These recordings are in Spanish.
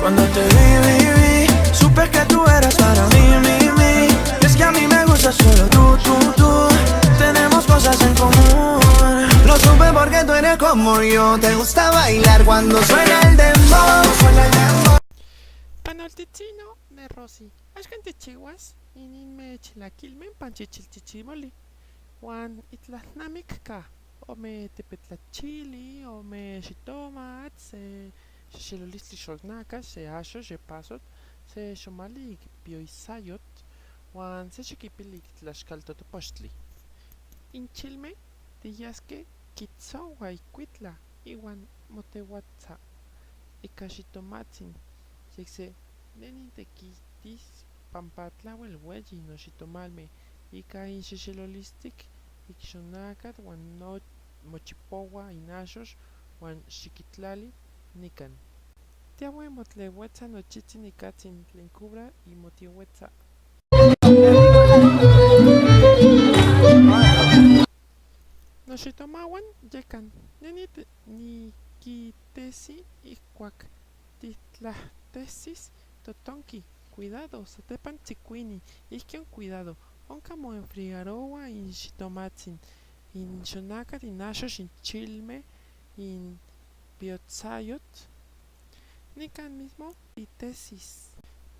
Cuando te vi, supe que tú eras para mí. Y es que a mí me gusta solo tú. Tenemos cosas en común. Lo supe porque tú eres como yo. Te gusta bailar cuando suena el dembow. Panolticino de Rosy. Ashkante chihuas. Ininme chilaquilmen panchichilchichimoli. Juan itlahnamik ka. O me tepetlachili, o me xitomat, se xilolistli xolnaca, se asho, se pasot, se xomali pioisayot, Juan se xiquipilik tlaxcaltotopochtli. Inchilme, tiyasque, kitso huaycuitla, iwan motewatza, icachitomatzin, yekse, nenintequitis, pampatlawel hueyi no xitomalme, ica inxexilolistic, ixonacat, wan no mochipowa inashos, wan xiquitlali, nican. Tiahue motlewetza nochitzin icatzin tlencubra y motiwetza. Noxitomawan yecan, nenit ni quitesi icuac titlahtesis totonki, cuidado, satepan tzicuini, isquion cuidado, onca mo enfriaroa in xitomatzin, in xonacat in axox in chilme, in biotzayot, nican mismo titesis.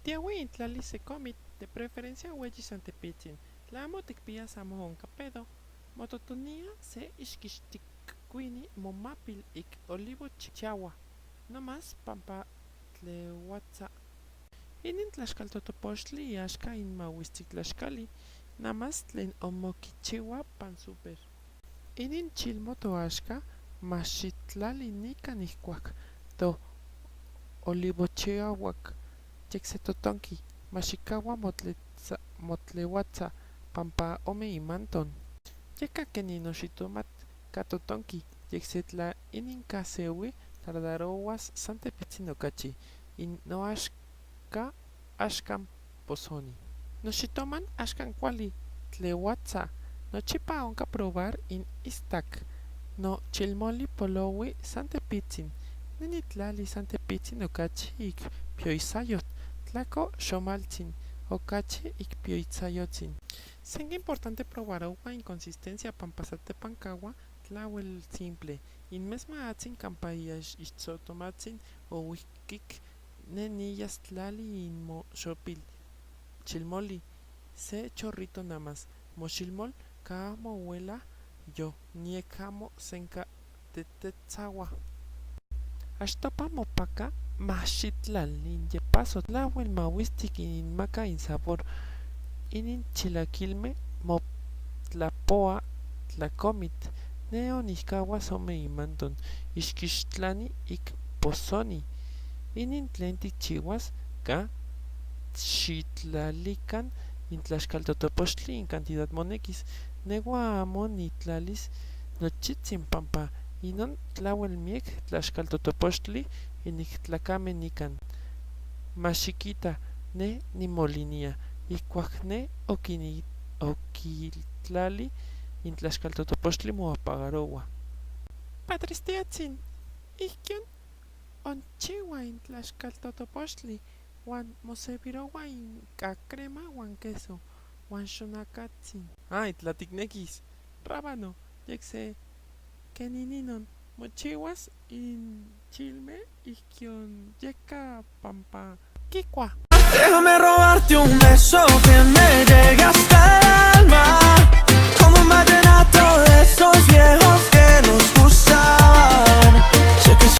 Tiahui in tlali se comit, de preferencia huellis antepitzin, tlamo ticpias amo onca pedo, mototonia se ixquixticcuini momapil ic olivo chichawa, no más pampa tlewatza. Inin tlaxcaltotopochtli axca in mauistictlaxcali, namas tlen omoquichiua pan super. Inin chilmo toaxca maxitlali nican ihcuac to olivochiauac yekse totonki maxikaua motlewatza pampa ome imanton. Yeka kenin oxitomat katotonki yekse tla inin caseui tardaroas santepitzin okachi in noaxca axcan posoni. Noxitoman axcan kuali tlewatza, nochipa onca probar in istac, no chilmoli poloui santepitzin, nenitlali santepitzin okachi ic pioisayot, tlaco xomaltzin, okachi ic pioitzayotzin. Senga importante probar agua inconsistencia pampasatepancagua, tlauel simple, in mesma atzin campaillas ixtzotomatzin o wikik, nenillas tlali in mo xopil, chilmoli, se chorrito namas, moxilmol ka mohuela yo, niekamo senka tetetzawa. Axtopa mopaca maxitlali in yepaso tlauel mauistic in maca in sabor, inin chilaquilme motlapoa tlacomit, neonihcahuas ome imanton, ixquixtlani ic posoni, inin tlen ticchiuas ca xitlalican in tlaxcaltotopochtli in cantidad monequis, negua amo nitlalis nochitzin pampa inon tlauel miec tlaxcaltotopochtli inic tlacame nican. Maxiquita ne nimolinia, ihcuac ne oquitlali in tlaxcaltotopochtli moapagaroua. Patristiatzin, ihquion onchiua in tlaxcaltotopochtli, wan moseviroua in ca crema wan queso, wan xonacatzin. Tlaticnequis, rábano, yekse kenininon, mochiuas in chilme ihquion yeca pampa quicua. Déjame robarte un beso que me llegue hasta